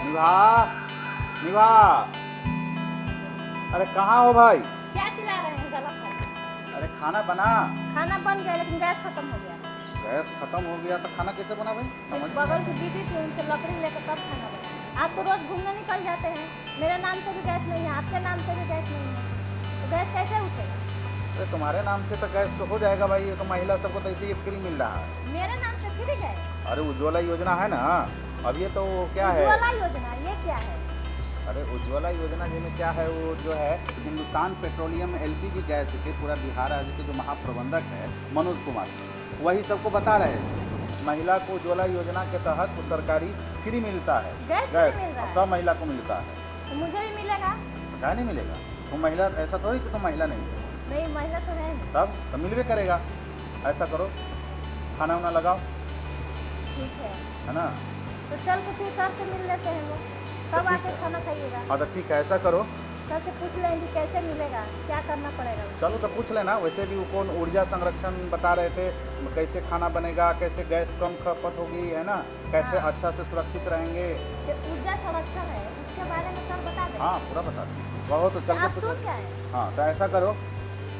निभा, निभा, अरे कहाँ हो भाई? क्या चिल्ला रहे हैं गलत है? अरे खाना बना। खाना बन गया लेकिन गैस खत्म हो गया। गैस खत्म हो गया तो खाना कैसे बना भाई? समझ बगल की दीदी थी उनसे लकड़ी लेकर तब खाना बना। आप तो रोज घूमने निकल जाते हैं, मेरे नाम से भी गैस नहीं है, आपके नाम से भी गैस नहीं है, तो गैस कैसे उठेगा? अरे तुम्हारे नाम से तो गैस तो हो जाएगा भाई, ये तो महिला सबको तो ऐसे ही फ्री मिल रहा है। मेरे नाम से फ्री गैस? अरे उज्ज्वला योजना है ना, अब ये तो क्या है? उज्ज्वला योजना ये क्या है? अरे उज्ज्वला योजना जिसमें क्या है, वो जो है हिंदुस्तान पेट्रोलियम एलपीजी गैस के पूरा बिहार राज्य के जो महाप्रबंधक है मनोज कुमार, वही सबको बता रहे हैं महिला को उज्ज्वला योजना के तहत वो सरकारी फ्री मिलता है। गैस फ्री मिल रहा है? सब महिला को मिलता है। तो मुझे भी मिलेगा? क्या नहीं मिलेगा? तुम महिला, ऐसा थोड़ी कि तुम महिला नहीं हो। नहीं, महिला तो है नहीं। तब तो मिलवे करेगा। ऐसा करो, खाना वाना लगाओ, ठीक है ना? तो चल के फिर सर से मिल लेते हैं, वो कब आके खाना खाइएगा? हाँ तो ठीक है, ऐसा करो, सर से पूछ लेंगे कैसे मिलेगा, क्या करना पड़ेगा। चलो तो पूछ लेना। वैसे भी वो कौन ऊर्जा संरक्षण बता रहे थे, कैसे खाना बनेगा, कैसे गैस कम खपत होगी, है ना, कैसे हाँ। अच्छा से सुरक्षित रहेंगे। जो ऊर्जा संरक्षण है उसके बारे में सब बता दें। हाँ पूरा बता दें। कहो तो चल आप के सुन क्या है? हाँ तो ऐसा करो,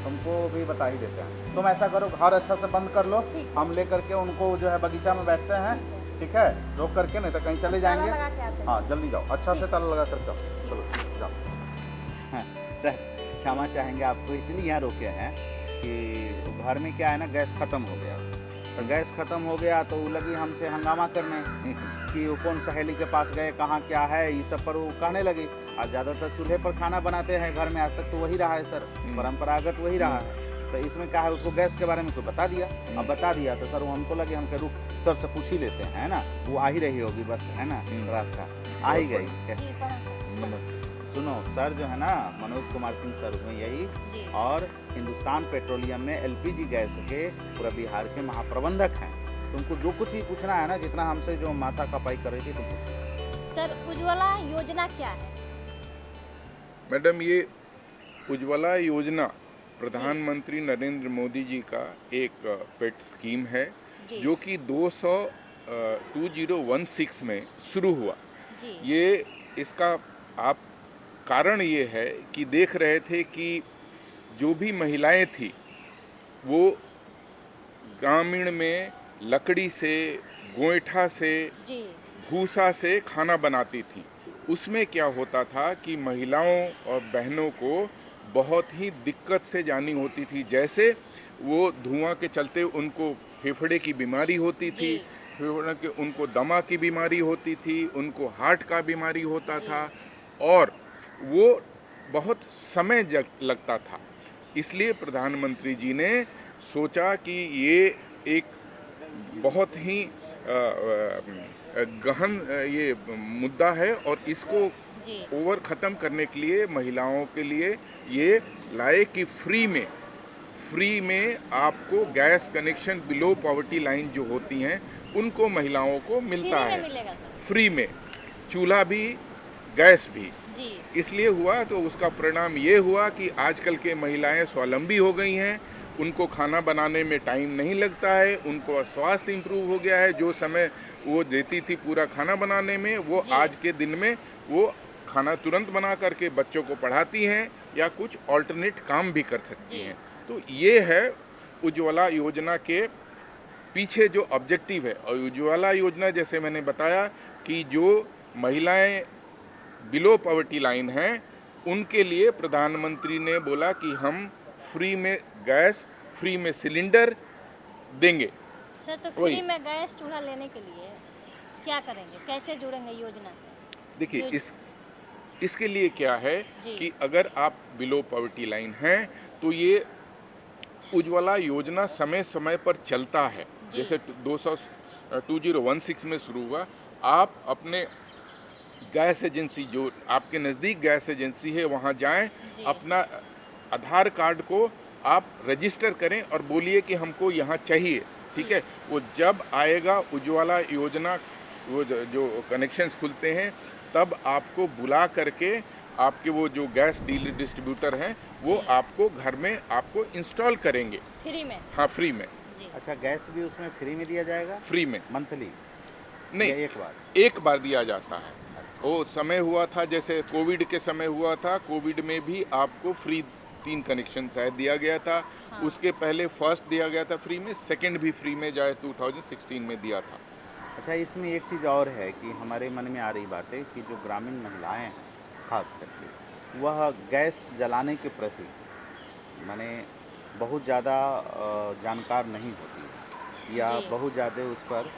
तुमको भी बता ही देते हैं। तुम ऐसा करो, घर अच्छा से बंद कर लो, ठीक है। हम ले करके उनको जो है बगीचा में बैठते हैं, ठीक है? रोक करके, नहीं तो कहीं चले जाएंगे। ताला लगा के आते हैं। हाँ जल्दी जाओ, अच्छा से ताला लगा करके आओ। चलो जाओ। हाँ सर, क्षमा चाहेंगे आपको, इसलिए यहाँ रोके हैं कि घर में क्या है ना, गैस खत्म हो गया। तो गैस खत्म हो गया तो वो लगी हमसे हंगामा करने कि वो कौन सहेली के पास गए, कहाँ क्या है, ये सब पर वो कहने लगी। आज ज़्यादातर चूल्हे पर खाना बनाते हैं घर में, आज तक तो वही रहा है सर, परंपरागत वही रहा है। तो इसमें क्या है, उसको गैस के बारे में कोई बता दिया। अब बता दिया तो सर वो हमको लगे, हम कह रुक सर से पूछ ही लेते हैं, है ना, वो आ ही रही होगी बस, है ना, रास्ता आ ही गई। जी, प्रणाम सर। सुनो सर, जो है ना मनोज कुमार सिंह सर हुए यही, जी। और हिंदुस्तान पेट्रोलियम में एलपीजी गैस के पूरा बिहार के महाप्रबंधक हैं। तुमको जो कुछ भी पूछना है ना, जितना हमसे जो माथा खपाई कर रही थी तुम पूछो। सर उज्ज्वला योजना क्या है? मैडम, ये उज्ज्वला योजना प्रधानमंत्री नरेंद्र मोदी जी का एक पेट स्कीम है, जी। जो कि 2016 में शुरू हुआ। जी। ये इसका आप कारण ये है कि देख रहे थे कि जो भी महिलाएं थी वो ग्रामीण में लकड़ी से, गोईठा से, जी। भूसा से खाना बनाती थी। उसमें क्या होता था कि महिलाओं और बहनों को बहुत ही दिक्कत से जानी होती थी। जैसे वो धुआं के चलते उनको फेफड़े की बीमारी होती थी, फेफड़े के उनको दमा की बीमारी होती थी, उनको हार्ट का बीमारी होता था, और वो बहुत समय लगता था। इसलिए प्रधानमंत्री जी ने सोचा कि ये एक बहुत ही गहन ये मुद्दा है, और इसको ओवर ख़त्म करने के लिए महिलाओं के लिए ये लाए कि फ्री में आपको gas connection below poverty line जो होती हैं उनको महिलाओं को मिलता है, मिलेगा सर? फ्री में, चूल्हा भी गैस भी। जी। इसलिए हुआ, तो उसका परिणाम ये हुआ कि आजकल के महिलाएं स्वावलंबी हो गई हैं, उनको खाना बनाने में टाइम नहीं लगता है, उनको स्वास्थ्य इम्प्रूव हो गया है। जो समय वो देती थी पूरा खाना बनाने में, वो आज के दिन में वो खाना तुरंत बना करके बच्चों को पढ़ाती हैं या कुछ ऑल्टरनेट काम भी कर सकती हैं। तो ये है उज्ज्वला योजना के पीछे जो ऑब्जेक्टिव है। और उज्ज्वला योजना, जैसे मैंने बताया कि जो महिलाएं बिलो पॉवर्टी लाइन हैं उनके लिए प्रधानमंत्री ने बोला कि हम फ्री में गैस, फ्री में सिलेंडर देंगे। सर तो फ्री में गैस चूल्हा लेने के लिए क्या करेंगे, कैसे जुड़ेंगे योजना से? देखिए, इसके लिए क्या है कि अगर आप बिलो पॉवर्टी लाइन हैं तो ये उज्ज्वला योजना समय समय पर चलता है। जैसे 2016 में शुरू हुआ। आप अपने गैस एजेंसी, जो आपके नज़दीक गैस एजेंसी है, वहाँ जाएं, अपना आधार कार्ड को आप रजिस्टर करें और बोलिए कि हमको यहाँ चाहिए, ठीक है। वो जब आएगा उज्ज्वला योजना, वो जो कनेक्शंस खुलते हैं, तब आपको बुला करके आपके वो जो गैस डीलर डिस्ट्रीब्यूटर हैं वो आपको घर में आपको इंस्टॉल करेंगे फ्री में। हाँ, फ्री में। जी। अच्छा, गैस भी उसमें फ्री में दिया जाएगा? फ्री में मंथली? नहीं, या एक बार? एक बार दिया जाता है। वो समय हुआ था जैसे कोविड के समय हुआ था, कोविड में भी आपको फ्री 3 कनेक्शन शायद दिया गया था। हाँ। उसके पहले फर्स्ट दिया गया था फ्री में, सेकंड भी फ्री में जाए 2016 में दिया था। अच्छा, इसमें एक चीज़ और है कि हमारे मन में आ रही बात है कि जो ग्रामीण महिलाएं हैं खास करके, वह गैस जलाने के प्रति माने बहुत ज़्यादा जानकार नहीं होती है या जी। बहुत ज़्यादा उस पर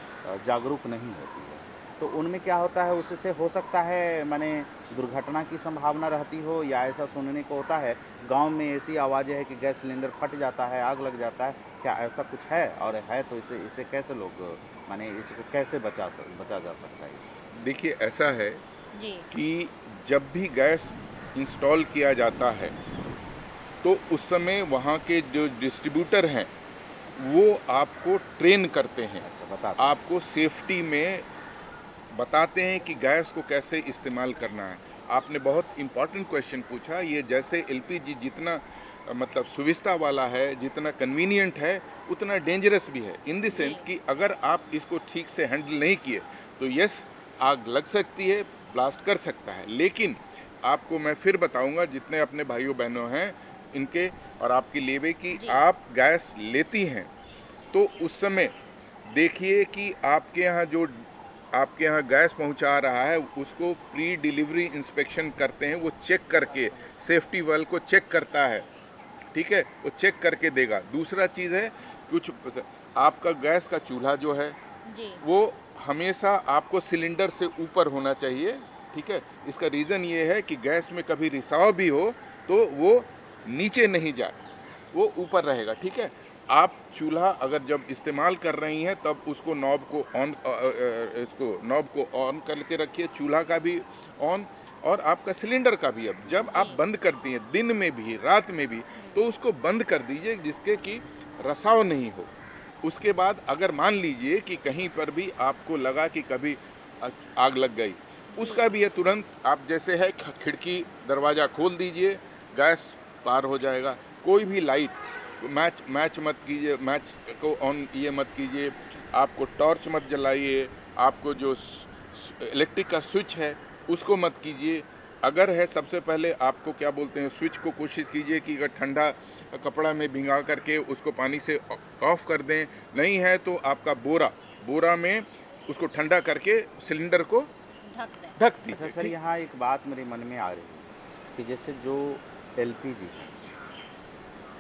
जागरूक नहीं होती है। तो उनमें क्या होता है, उससे हो सकता है माने दुर्घटना की संभावना रहती हो, या ऐसा सुनने को होता है गांव में ऐसी आवाज़ें हैं कि गैस सिलेंडर फट जाता है, आग लग जाता है। क्या ऐसा कुछ है? और है तो इसे कैसे लोग माने इसको कैसे बचा जा सकता है? देखिए, ऐसा है जी। कि जब भी गैस इंस्टॉल किया जाता है तो उस समय वहाँ के जो डिस्ट्रीब्यूटर हैं वो आपको ट्रेन करते हैं, अच्छा, बता आपको सेफ्टी में बताते हैं कि गैस को कैसे इस्तेमाल करना है। आपने बहुत इम्पोर्टेंट क्वेश्चन पूछा। ये जैसे एलपीजी जितना मतलब सुविधा वाला है, जितना कन्वीनियंट है, उतना डेंजरस भी है। इन द सेंस कि अगर आप इसको ठीक से हैंडल नहीं किए तो यस, आग लग सकती है, ब्लास्ट कर सकता है। लेकिन आपको मैं फिर बताऊंगा, जितने अपने भाइयों बहनों हैं इनके और आपकी लेवे की आप गैस लेती हैं तो उस समय देखिए कि आपके यहाँ गैस पहुंचा रहा है, उसको प्री डिलीवरी इंस्पेक्शन करते हैं। वो चेक करके सेफ्टी वाल को चेक करता है, ठीक है, वो चेक करके देगा। दूसरा चीज़ है, कुछ आपका गैस का चूल्हा जो है जी। वो हमेशा आपको सिलेंडर से ऊपर होना चाहिए, ठीक है। इसका रीज़न ये है कि गैस में कभी रिसाव भी हो तो वो नीचे नहीं जाए, वो ऊपर रहेगा, ठीक है। आप चूल्हा अगर जब इस्तेमाल कर रही हैं तब उसको नॉब को ऑन करके रखिए, चूल्हा का भी ऑन और आपका सिलेंडर का भी। अब जब आप बंद करती हैं दिन में भी रात में भी तो उसको बंद कर दीजिए जिसके कि रसाव नहीं हो। उसके बाद अगर मान लीजिए कि कहीं पर भी आपको लगा कि कभी आग लग गई, उसका भी है तुरंत आप जैसे है खिड़की दरवाज़ा खोल दीजिए, गैस पार हो जाएगा। कोई भी लाइट मैच मत कीजिए, मैच को ऑन ये मत कीजिए, आपको टॉर्च मत जलाइए, आपको जो इलेक्ट्रिक का स्विच है उसको मत कीजिए। अगर है सबसे पहले आपको क्या बोलते हैं, स्विच को कोशिश कीजिए कि अगर ठंडा कपड़ा में भिंगा करके उसको पानी से ऑफ कर दें, नहीं है तो आपका बोरा में उसको ठंडा करके सिलेंडर को ढक दीजिए। अच्छा सर, यहाँ एक बात मेरे मन में आ रही है कि जैसे जो एलपीजी,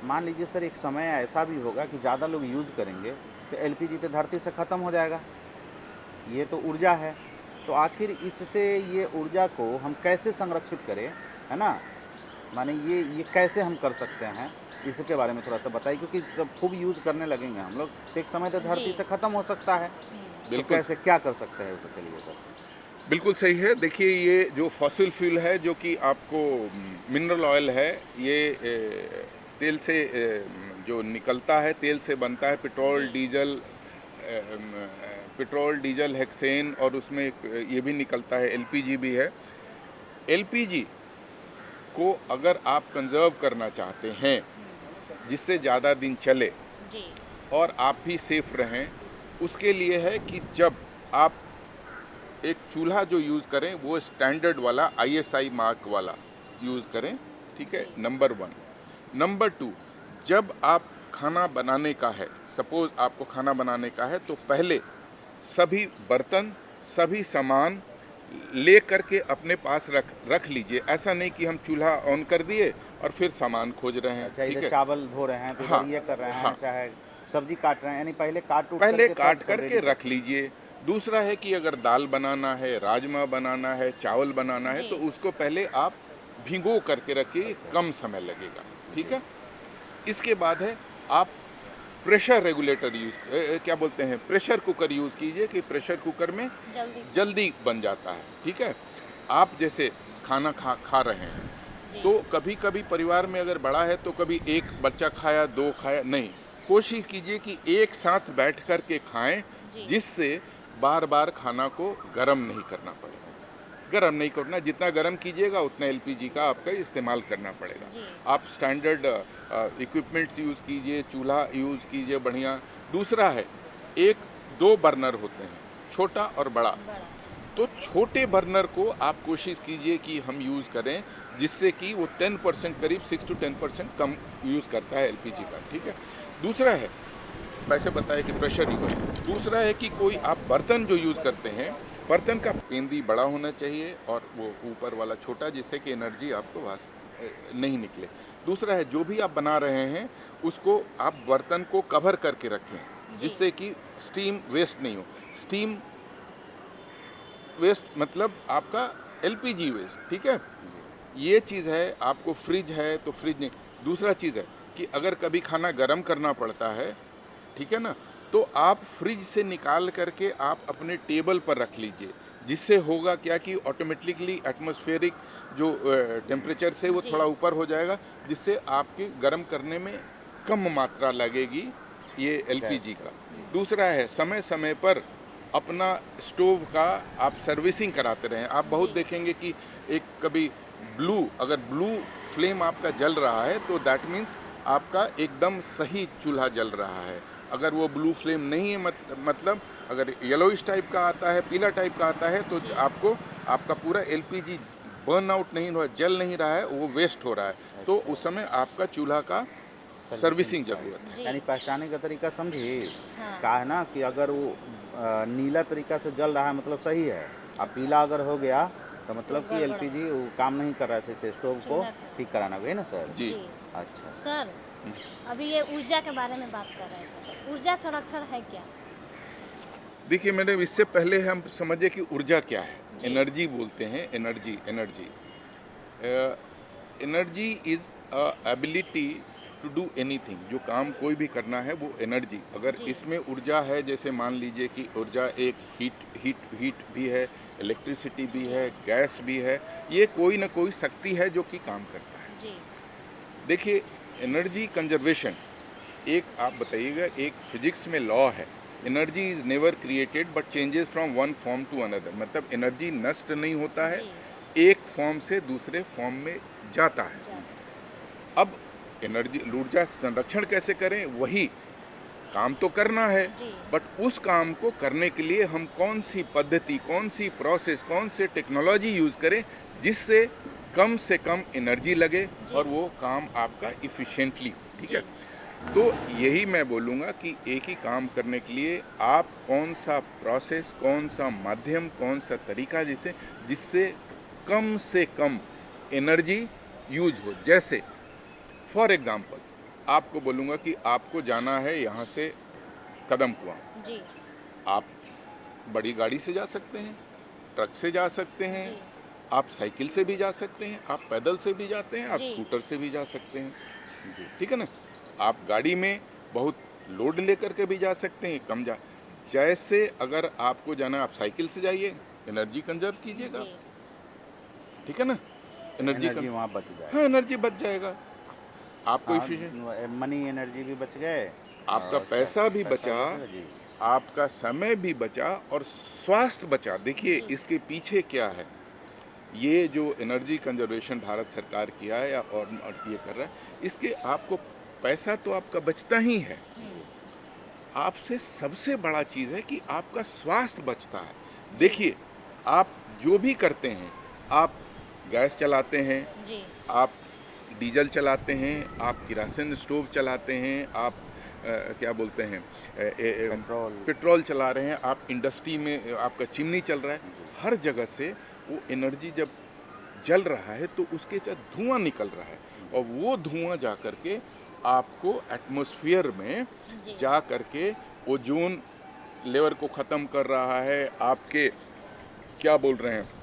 मान लीजिए सर एक समय ऐसा भी होगा कि ज़्यादा लोग यूज़ करेंगे तो एलपीजी तो धरती से ख़त्म हो जाएगा। ये तो ऊर्जा है, तो आखिर इससे ये ऊर्जा को हम कैसे संरक्षित करें, है ना? माने ये कैसे हम कर सकते हैं, इसके बारे में थोड़ा सा बताइए, क्योंकि सब खूब यूज़ करने लगेंगे हम लोग तो एक समय तो धरती से ख़त्म हो सकता है। तो कैसे क्या कर सकते हैं उसके लिए सर? बिल्कुल सही है। देखिए, ये जो फॉसिल फ्यूल है, जो कि आपको मिनरल ऑयल है, ये तेल से जो निकलता है, तेल से बनता है। पेट्रोल, डीजल, हेक्सेन और उसमें ये भी निकलता है, एलपीजी भी है। एलपीजी को अगर आप कंजर्व करना चाहते हैं जिससे ज़्यादा दिन चले जी। और आप भी सेफ रहें, उसके लिए है कि जब आप एक चूल्हा जो यूज़ करें वो स्टैंडर्ड वाला ISI मार्क वाला यूज़ करें, ठीक है, नंबर 1। नंबर 2, जब आप खाना बनाने का है, सपोज़ आपको खाना बनाने का है, तो पहले सभी बर्तन, सभी सामान ले करके अपने पास रख लीजिए। ऐसा नहीं कि हम चूल्हा ऑन कर दिए और फिर सामान खोज रहे हैं, अच्छा, ठीक इधर है। चावल धो रहे हैं तो हाँ, ये कर रहे हैं, हाँ। चाहे सब्जी काट रहे हैं, यानी पहले काट करके रख लीजिए। दूसरा है कि अगर दाल बनाना है, राजमा बनाना है, चावल बनाना है, तो उसको पहले आप भिगो करके रखिए, कम समय लगेगा, ठीक है। इसके बाद है आप प्रेशर रेगुलेटर क्या बोलते हैं, प्रेशर कुकर यूज़ कीजिए कि प्रेशर कुकर में जल्दी बन जाता है, ठीक है। आप जैसे खाना खा रहे हैं तो कभी कभी परिवार में अगर बड़ा है तो कभी एक बच्चा खाया, दो खाया, नहीं, कोशिश कीजिए कि एक साथ बैठ कर के खाएं, जिससे बार बार खाना को गर्म नहीं करना पड़ेगा। गर्म नहीं करना, जितना गर्म कीजिएगा उतना एलपीजी का आपका इस्तेमाल करना पड़ेगा। आप स्टैंडर्ड इक्विपमेंट्स यूज़ कीजिए, चूल्हा यूज़ कीजिए बढ़िया। दूसरा है, एक दो बर्नर होते हैं, छोटा और बड़ा। तो छोटे बर्नर को आप कोशिश कीजिए कि हम यूज़ करें, जिससे कि वो 10% करीब 6 to 10% कम यूज़ करता है एलपीजी का, ठीक है। दूसरा है, वैसे बताया कि प्रेशर यूज़। दूसरा है कि कोई आप बर्तन जो यूज़ करते हैं, बर्तन का पेंदी बड़ा होना चाहिए और वो ऊपर वाला छोटा, जिससे कि एनर्जी आपको नहीं निकले। दूसरा है, जो भी आप बना रहे हैं उसको आप बर्तन को कवर करके रखें, जिससे कि स्टीम वेस्ट नहीं हो। स्टीम वेस्ट मतलब आपका एलपीजी वेस्ट, ठीक है। ये चीज़ है। आपको फ्रिज है तो फ्रिज नहीं। दूसरा चीज़ है कि अगर कभी खाना गर्म करना पड़ता है, ठीक है ना, तो आप फ्रिज से निकाल करके आप अपने टेबल पर रख लीजिए, जिससे होगा क्या कि ऑटोमेटिकली एटमॉस्फेरिक जो टेम्परेचर से वो थोड़ा ऊपर हो जाएगा, जिससे आपके गर्म करने में कम मात्रा लगेगी ये एलपीजी का। दूसरा है, समय समय पर अपना स्टोव का आप सर्विसिंग कराते रहें। आप बहुत देखेंगे कि एक कभी अगर ब्लू फ्लेम आपका जल रहा है तो दैट मीन्स आपका एकदम सही चूल्हा जल रहा है। अगर वो ब्लू फ्लेम नहीं है, मतलब अगर येलोइश टाइप का आता है, पीला टाइप का आता है, तो आपका पूरा एलपीजी बर्न आउट नहीं हो रहा, जल नहीं रहा है, वो वेस्ट हो रहा है। तो उस समय आपका चूल्हा का सर्विसिंग जरूरत है। यानी पहचाने का तरीका समझिए। हाँ। का है ना कि अगर वो नीला तरीका से जल रहा है मतलब सही है, अब पीला अगर हो गया तो मतलब कि एलपीजी वो काम नहीं कर रहा है, से स्टोव को ठीक कराना है ना सर। जी। अच्छा सर, अभी ये ऊर्जा के बारे में बात कर रहे थे, ऊर्जा संरक्षण है क्या? देखिए मैडम, इससे पहले हम समझे कि ऊर्जा क्या है। एनर्जी बोलते हैं, energy is ability to do anything. जो काम कोई भी करना है वो एनर्जी। अगर इसमें ऊर्जा है, जैसे मान लीजिए कि ऊर्जा एक हीट भी है, इलेक्ट्रिसिटी भी है, गैस भी है, ये कोई ना कोई शक्ति है जो कि काम करता है। देखिए, एनर्जी कंजर्वेशन एक आप बताइएगा, एक फिजिक्स में लॉ है, energy is never created but changes from one form to another. मतलब एनर्जी नष्ट नहीं होता है, एक फॉर्म से दूसरे फॉर्म में जाता है। अब एनर्जी ऊर्जा संरक्षण कैसे करें, वही काम तो करना है, बट उस काम को करने के लिए हम कौन सी पद्धति, कौन सी प्रोसेस, कौन से टेक्नोलॉजी यूज़ करें, जिससे कम से कम एनर्जी लगे और वो काम आपका इफ़िशिएंटली, ठीक है। तो यही मैं बोलूँगा कि एक ही काम करने के लिए आप कौन सा प्रोसेस, कौन सा माध्यम, कौन सा तरीका जिससे कम से कम एनर्जी यूज हो। जैसे फॉर एग्जांपल आपको बोलूँगा कि आपको जाना है यहाँ से कदम कुआं, आप बड़ी गाड़ी से जा सकते हैं, ट्रक से जा सकते हैं, आप साइकिल से भी जा सकते हैं, आप पैदल से भी जाते हैं, आप स्कूटर से भी जा सकते हैं, ठीक है ना। आप गाड़ी में बहुत लोड लेकर के भी जा सकते हैं, कम जैसे अगर आपको जाना, आप साइकिल से जाइए, एनर्जी कंजर्व कीजिएगा, ठीक है ना। एनर्जी वहाँ बच जाएगा। हाँ, एनर्जी बच जाएगा, आपको मनी एनर्जी भी बच गए, आपका पैसा भी बचा, आपका समय भी बचा और स्वास्थ्य बचा। देखिए इसके पीछे क्या है, ये जो एनर्जी कंजर्वेशन भारत सरकार किया है और ये कर रहा है, इसके आपको पैसा तो आपका बचता ही है, आपसे सबसे बड़ा चीज़ है कि आपका स्वास्थ्य बचता है। देखिए आप जो भी करते हैं, आप गैस चलाते हैं, आप डीजल चलाते हैं, आप किरासन स्टोव चलाते हैं, आप क्या बोलते हैं पेट्रोल चला रहे हैं, आप इंडस्ट्री में आपका चिमनी चल रहा है, हर जगह से वो एनर्जी जब जल रहा है तो उसके साथ धुआं निकल रहा है, और वो धुआं जा करके आपको एटमॉस्फेयर में जा करके ओजोन लेवल को ख़त्म कर रहा है, आपके क्या बोल रहे हैं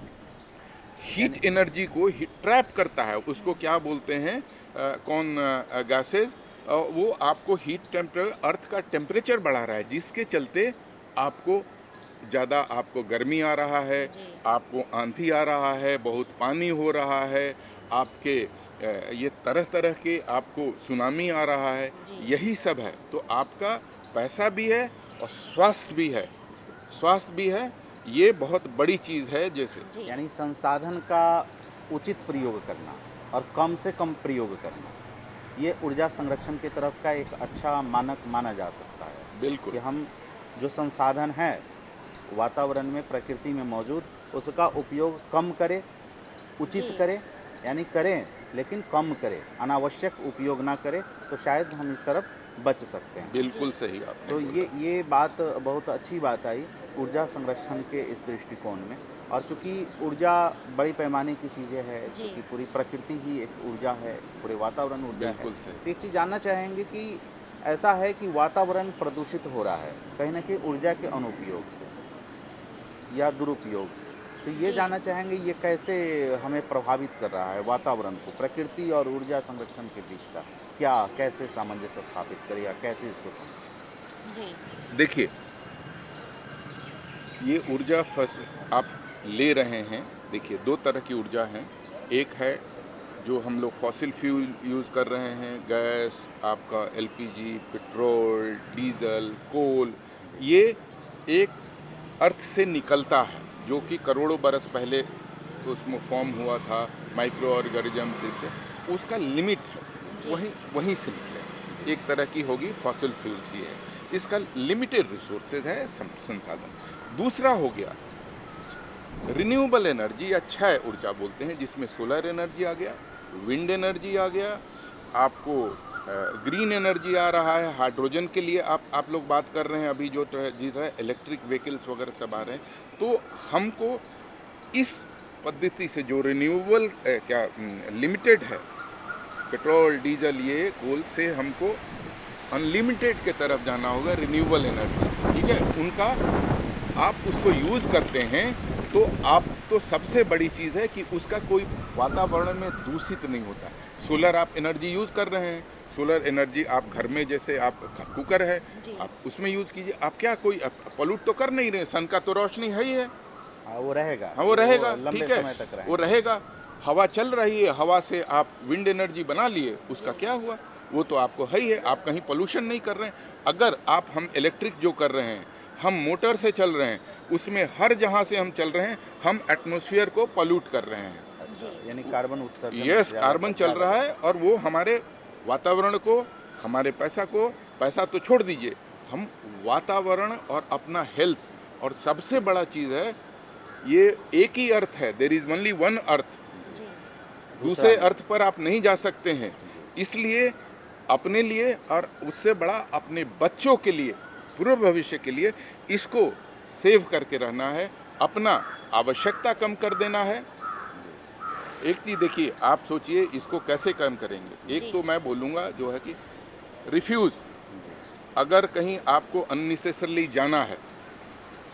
हीट एनर्जी को ट्रैप करता है, उसको क्या बोलते हैं गैसेस, वो आपको हीट टेम्परेचर, अर्थ का टेम्परेचर बढ़ा रहा है, जिसके चलते आपको ज़्यादा आपको गर्मी आ रहा है, आपको आंधी आ रहा है, बहुत पानी हो रहा है, आपके ये तरह तरह के आपको सुनामी आ रहा है, यही सब है। तो आपका पैसा भी है और स्वास्थ्य भी है, स्वास्थ्य भी है, ये बहुत बड़ी चीज़ है। जैसे यानी संसाधन का उचित प्रयोग करना और कम से कम प्रयोग करना, ये ऊर्जा संरक्षण की तरफ का एक अच्छा मानक माना जा सकता है। बिल्कुल कि हम जो संसाधन है वातावरण में, प्रकृति में मौजूद, उसका उपयोग कम करें, उचित करें, यानी करें लेकिन कम करें, अनावश्यक उपयोग ना करें, तो शायद हम इस तरफ बच सकते हैं। बिल्कुल सही आपने तो बोला। ये बात बहुत अच्छी बात आई ऊर्जा संरक्षण के इस दृष्टिकोण में। और चूंकि ऊर्जा बड़ी पैमाने की चीज़ें है, क्योंकि पूरी प्रकृति ही एक ऊर्जा है, पूरे वातावरण ऊर्जा है। बिल्कुल सही। तो एक चीज़ जानना चाहेंगे कि ऐसा है कि वातावरण प्रदूषित हो रहा है कहीं ना कहीं ऊर्जा के अनुपयोग से या दुरुपयोग से, तो ये जानना चाहेंगे ये कैसे हमें प्रभावित कर रहा है वातावरण को, प्रकृति और ऊर्जा संरक्षण के बीच का क्या, कैसे सामंजस्य स्थापित करें या कैसे इसको समझें? देखिए, ये ऊर्जा फसल आप ले रहे हैं, देखिए दो तरह की ऊर्जा है। एक है जो हम लोग फॉसिल फ्यूल यूज़ कर रहे हैं, गैस, आपका एलपीजी, पेट्रोल, डीजल, कोल, ये एक अर्थ से निकलता है जो कि करोड़ों बरस पहले उसमें फॉर्म हुआ था माइक्रो ऑर्गेनिज्म से, उसका लिमिट है, वहीं से निकले। एक तरह की होगी फॉसिल फ्यूल्स, ये है, इसका लिमिटेड रिसोर्सेज है, संसाधन। दूसरा हो गया रिन्यूएबल एनर्जी या क्षय ऊर्जा बोलते हैं, जिसमें सोलर एनर्जी आ गया, विंड एनर्जी आ गया, आपको ग्रीन एनर्जी आ रहा है, हाइड्रोजन के लिए आप लोग बात कर रहे हैं अभी जो जिस तरह इलेक्ट्रिक व्हीकल्स वगैरह सब आ रहे हैं। तो हमको इस पद्धति से जो रिन्यूएबल क्या लिमिटेड है, पेट्रोल, डीजल, ये कोल से हमको अनलिमिटेड के तरफ जाना होगा, रिन्यूएबल एनर्जी, ठीक है। उनका आप उसको यूज़ करते हैं तो आप तो सबसे बड़ी चीज़ है कि उसका कोई वातावरण में दूषित नहीं होता। सोलर आप एनर्जी यूज़ कर रहे हैं, सोलर एनर्जी आप घर में, जैसे आप कुकर है आप उसमें यूज़ कीजिए, आप क्या कोई पॉल्यूट तो कर नहीं रहे, सन का तो रोशनी है ही है। हाँ, वो रहेगा, हाँ, वो रहेगा, लंबे ठीक है, समय तक रहेगा। वो रहेगा। हवा चल रही है, हवा से आप विंड एनर्जी बना लिए, उसका क्या हुआ, वो तो आपको है ही है, आप कहीं पोल्यूशन नहीं कर रहे हैं। अगर हम इलेक्ट्रिक जो कर रहे हैं, हम मोटर से चल रहे हैं, उसमें हर जहाँ से हम चल रहे हैं हम एटमॉस्फेयर को पॉल्यूट कर रहे हैं। यानी कार्बन उत्सर्जन, यस, कार्बन चल रहा है और वो हमारे वातावरण को, हमारे पैसा तो छोड़ दीजिए, हम वातावरण और अपना हेल्थ, और सबसे बड़ा चीज़ है ये एक ही अर्थ है, there is only one earth, दूसरे अर्थ पर आप नहीं जा सकते हैं। इसलिए अपने लिए और उससे बड़ा अपने बच्चों के लिए, पूर्व भविष्य के लिए इसको सेव करके रहना है, अपना आवश्यकता कम कर देना है। एक चीज़ देखिए, आप सोचिए इसको कैसे कम करेंगे। एक तो मैं बोलूँगा जो है कि रिफ्यूज़, अगर कहीं आपको अननेसेसरली जाना है,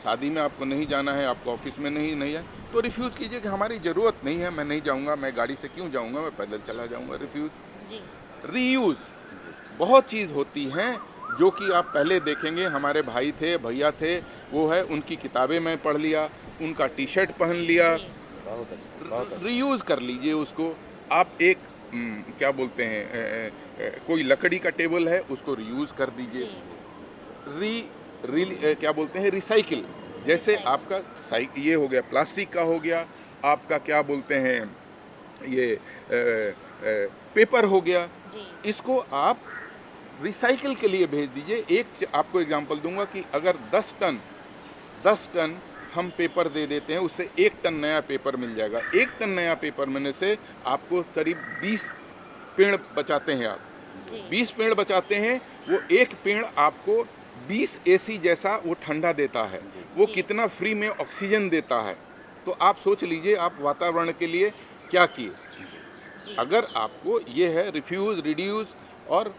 शादी में आपको नहीं जाना है, आपको ऑफिस में नहीं है, तो रिफ्यूज़ कीजिए कि हमारी ज़रूरत नहीं है, मैं नहीं जाऊँगा, मैं गाड़ी से क्यों जाऊँगा, मैं पैदल चला जाऊँगा। रिफ्यूज़। रीयूज़, बहुत चीज़ होती हैं जो कि आप पहले देखेंगे, हमारे भाई थे, भैया थे, वो है, उनकी किताबें मैं पढ़ लिया, उनका टी शर्ट पहन लिया, रीयूज़ कर लीजिए उसको। आप एक क्या बोलते हैं, कोई लकड़ी का टेबल है, उसको रीयूज़ कर दीजिए। क्या बोलते हैं, रिसाइकिल, जैसे आपका ये हो गया, प्लास्टिक का हो गया, आपका क्या बोलते हैं, ये पेपर हो गया, इसको आप रिसाइकिल के लिए भेज दीजिए। एक आपको एग्जांपल दूंगा कि अगर 10 टन हम पेपर दे देते हैं, उससे 1 टन नया पेपर मिल जाएगा। 1 टन नया पेपर मिलने से आपको करीब 20 पेड़ बचाते हैं आप। 20 पेड़ बचाते हैं, वो एक पेड़ आपको 20 एसी जैसा वो ठंडा देता है, वो कितना फ्री में ऑक्सीजन देता है। तो आप सोच लीजिए आप वातावरण के लिए क्या किए। अगर आपको ये है रिफ्यूज़, रिड्यूस और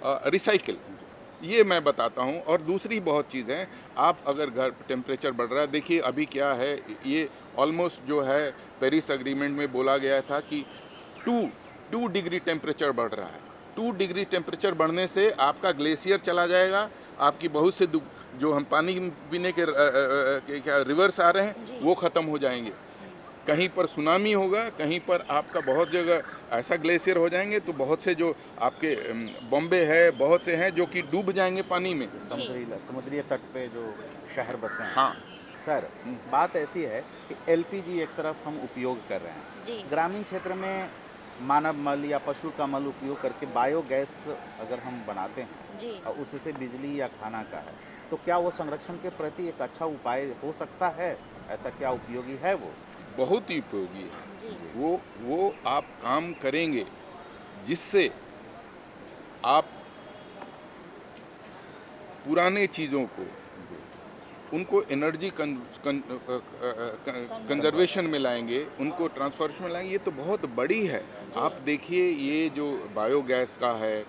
रिसाइकिल, ये मैं बताता हूँ। और दूसरी बहुत चीज़ है, आप अगर घर टेम्परेचर बढ़ रहा है, देखिए अभी क्या है, ये ऑलमोस्ट जो है पेरिस एग्रीमेंट में बोला गया था कि 2 डिग्री टेम्परेचर बढ़ रहा है। 2 डिग्री टेम्परेचर बढ़ने से आपका ग्लेशियर चला जाएगा, आपकी बहुत से जो हम पानी पीने के क्या रिवर्स आ रहे हैं वो ख़त्म हो जाएंगे। कहीं पर सुनामी होगा, कहीं पर आपका बहुत जगह ऐसा ग्लेशियर हो जाएंगे, तो बहुत से जो आपके बॉम्बे है, बहुत से हैं जो कि डूब जाएंगे पानी में। समुद्री तट पे जो शहर बसे हैं। हाँ। सर, बात ऐसी है कि एलपीजी एक तरफ हम उपयोग कर रहे हैं, जी ग्रामीण क्षेत्र में मानव मल या पशु का मल उपयोग करके बायोगैस अगर हम बनाते हैं जी और उससे बिजली या खाना का है, तो क्या वो संरक्षण के प्रति एक अच्छा उपाय हो सकता है? ऐसा क्या उपयोगी है वो? बहुत ही उपयोगी है। जी वो आप काम करेंगे जिससे आप पुराने चीज़ों को, उनको एनर्जी कंजर्वेशन में लाएंगे, उनको ट्रांसफॉर्मेशन में लाएंगे। ये तो बहुत बड़ी है। आप देखिए, ये जो बायोगैस का है,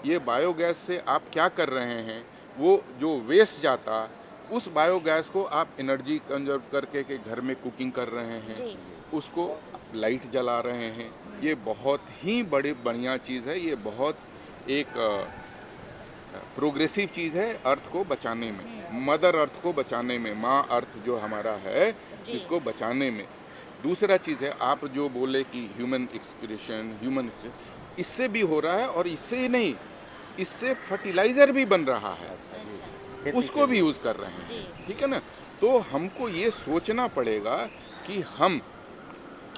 ये बायोगैस से आप क्या कर रहे हैं, वो जो वेस्ट जाता, उस बायोगैस को आप एनर्जी कंजर्व करके के घर में कुकिंग कर रहे हैं, जी उसको लाइट जला रहे हैं। ये बहुत ही बड़ी बढ़िया चीज़ है। ये बहुत एक प्रोग्रेसिव चीज़ है अर्थ को बचाने में, मदर अर्थ को बचाने में, माँ अर्थ जो हमारा है, जी। इसको बचाने में। दूसरा चीज़ है, आप जो बोले कि ह्यूमन एक्सक्रीशन, इससे भी हो रहा है, और इससे ही नहीं, इससे फर्टिलाइज़र भी बन रहा है, खेती उसको के भी लिए। यूज़ कर रहे हैं। जी ठीक है ना? तो हमको ये सोचना पड़ेगा कि हम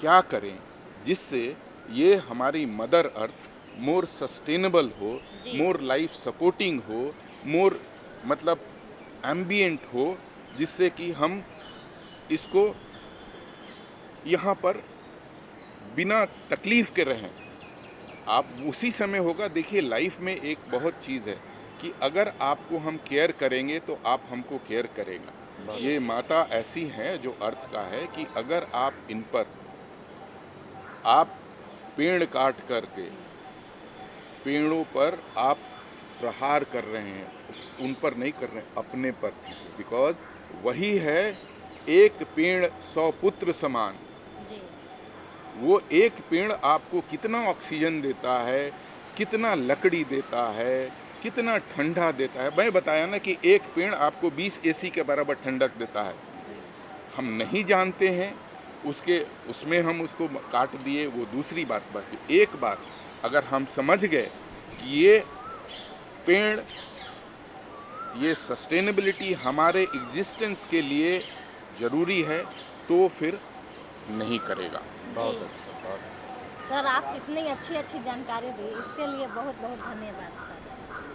क्या करें जिससे ये हमारी मदर अर्थ मोर सस्टेनेबल हो, जी। मोर लाइफ सपोर्टिंग हो, मोर मतलब एम्बिएंट हो, जिससे कि हम इसको यहाँ पर बिना तकलीफ के रहें। आप उसी समय होगा, देखिए लाइफ में एक बहुत चीज़ है कि अगर आपको हम केयर करेंगे तो आप हमको केयर करेगा। ये माता ऐसी है जो अर्थ का है कि अगर आप इन पर आप पेड़ काट करके पेड़ों पर आप प्रहार कर रहे हैं, उन पर नहीं कर रहे हैं, अपने पर। बिकॉज वही है एक पेड़ 100 पुत्र समान। जी वो एक पेड़ आपको कितना ऑक्सीजन देता है, कितना लकड़ी देता है, कितना ठंडा देता है। मैं बताया ना कि एक पेड़ आपको 20 एसी के बराबर ठंडक देता है। हम नहीं जानते हैं, उसमें हम उसको काट दिए, वो दूसरी बात। बाकी एक बात अगर हम समझ गए कि ये पेड़, ये सस्टेनेबिलिटी हमारे एग्जिस्टेंस के लिए ज़रूरी है, तो फिर नहीं करेगा। बहुत जी। अच्छा, बहुत अच्छा। सर, आप इतनी अच्छी अच्छी जानकारी दी, इसके लिए बहुत बहुत धन्यवाद सर।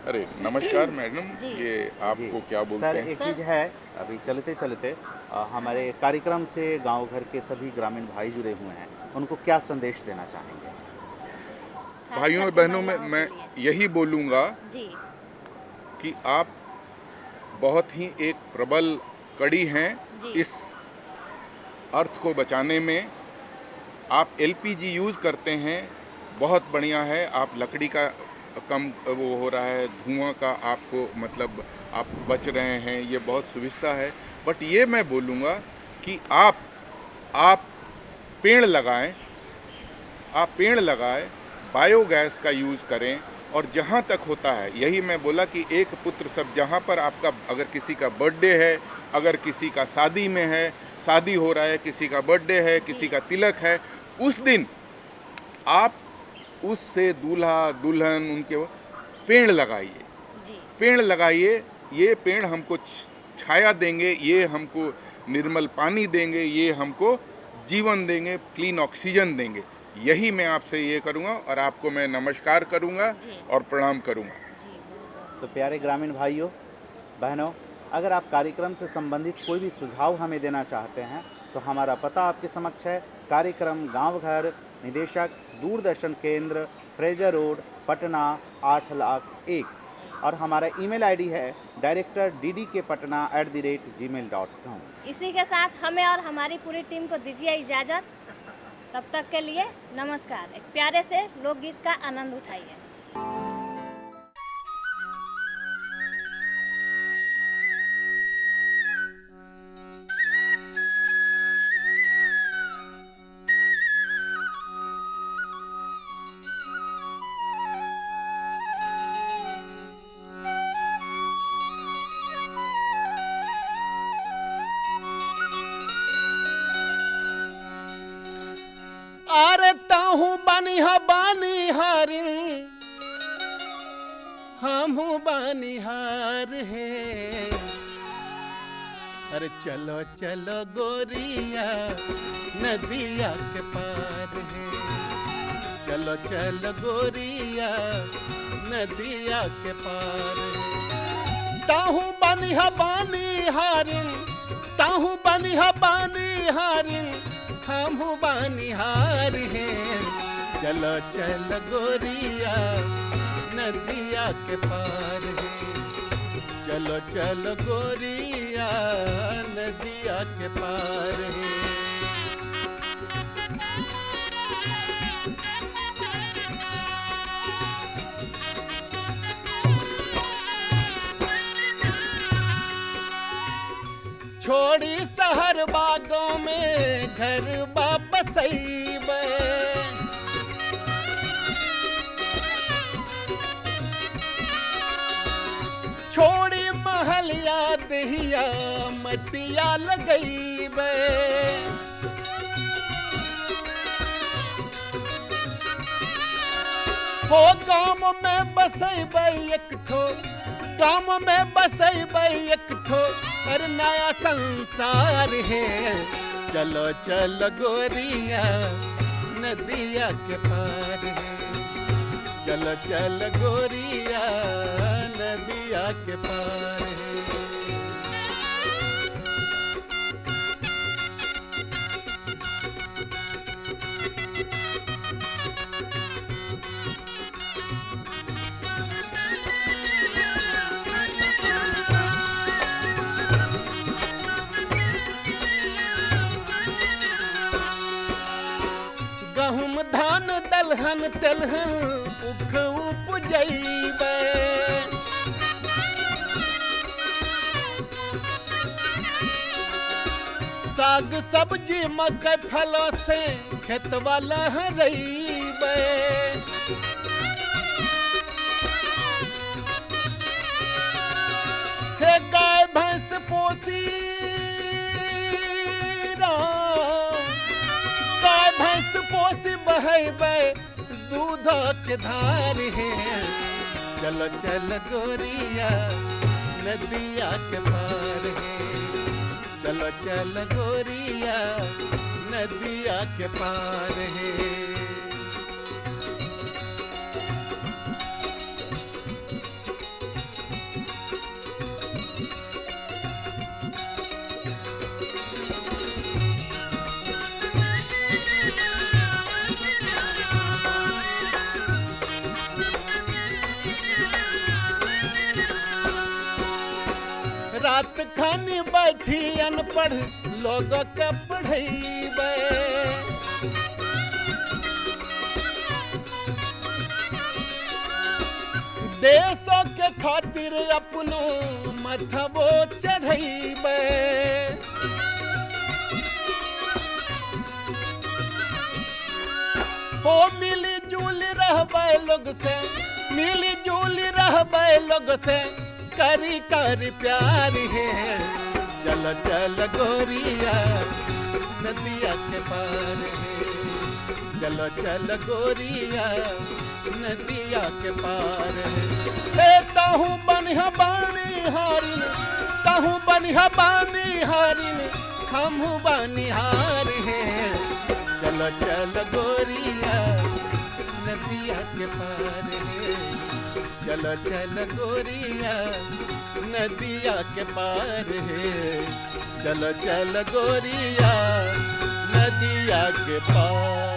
अरे नमस्कार मैडम, जी। ये आपको जी। क्या बोलते सर, हैं? एक सर- चीज़ है, अभी चलते चलते हमारे कार्यक्रम से गांव घर के सभी ग्रामीण भाई जुड़े हुए हैं, उनको क्या संदेश देना चाहेंगे? भाइयों और खासकर से बहनों में महिलाओं मैं के लिए। यही बोलूँगा जी कि आप बहुत ही एक प्रबल कड़ी हैं जी इस अर्थ को बचाने में। आप एलपीजी यूज़ करते हैं, बहुत बढ़िया है। आप लकड़ी का कम वो हो रहा है, धुआं का आपको मतलब आप बच रहे हैं, ये बहुत सुविधा है। बट ये मैं बोलूँगा कि आप पेड़ लगाएं, आप पेड़ लगाएं, बायोगैस का यूज़ करें, और जहाँ तक होता है, यही मैं बोला कि एक पुत्र सब। जहाँ पर आपका अगर किसी का बर्थडे है, अगर किसी का शादी में है, शादी हो रहा है, किसी का बर्थडे है, किसी का तिलक है, उस दिन आप उससे दूल्हा दुल्हन उनके पेड़ लगाइए, जी पेड़ लगाइए। ये पेड़ हमको छाया देंगे, ये हमको निर्मल पानी देंगे, ये हमको जीवन देंगे, क्लीन ऑक्सीजन देंगे। यही मैं आपसे ये करूँगा, और आपको मैं नमस्कार करूँगा जी। और प्रणाम करूँगा। जी बहुत तो प्यारे ग्रामीण भाइयों बहनों, अगर आप कार्यक्रम से संबंधित कोई भी सुझाव हमें देना चाहते हैं तो हमारा पता आपके समक्ष है। कार्यक्रम गांव घर, निदेशक दूरदर्शन केंद्र, फ्रेजर रोड, पटना 8,00,001, और हमारा ईमेल आईडी है directorddkpatna@gmail.com। इसी के साथ हमें और हमारी पूरी टीम को दीजिए इजाज़त। तब तक के लिए नमस्कार। एक प्यारे से लोकगीत का आनंद उठाइए। हारिन हमहू बनिहार है। अरे चलो चलो गोरिया नदिया के पार है। चलो चलो गोरिया नदिया के पार है। ताहू बनिहा बनिहारिन, ताहू बनिहा बनिहारिन हमहू बनिहार है। चलो चलो गोरिया नदिया के पार है। चलो चलो गोरिया नदिया के पार है। छोड़ी शहर बागों में घर वापस आईबे। छोड़ी महलिया दहिया मटिया लगईबे। हो गाँव में बसैबे एक ठो, गाँव में बसैबे एक ठो और नया संसार है। चलो चलो गोरिया नदिया के पार है। चलो चलो गोरिया नदिया के पार है। गहुम धान दलहन तेलहन उख उपजैबे। साग सब्जी मकई फलों से खेतवा लहरैबे। हे गाय भैंस पोसी गाय भैंस पोसी बहैबे दूध के धार है। चलो चलो गोरिया नदिया के पार है। चलो चलो गोरिया नदिया के पार है। रात खानी बैठी अनपढ़ लोग के पढ़ैबे। देशों के खातिर अपनो मथबो चढ़ैबे। हो मिली जुली रहबे लोग से, मिली जुली रहबे लोग से करी करी प्यार है। चलो चलो गोरिया नदिया के पार है। चलो चलो गोरिया नदिया के पार है। ताहू बनिहा बनिहारिन, ताहू बनिहा बनिहारिन हमहू बनिहार है। चलो चलो गोरिया नदिया के पार है। चलो चलो गोरिया नदिया के पार है। चलो चलो गोरिया नदिया के पार।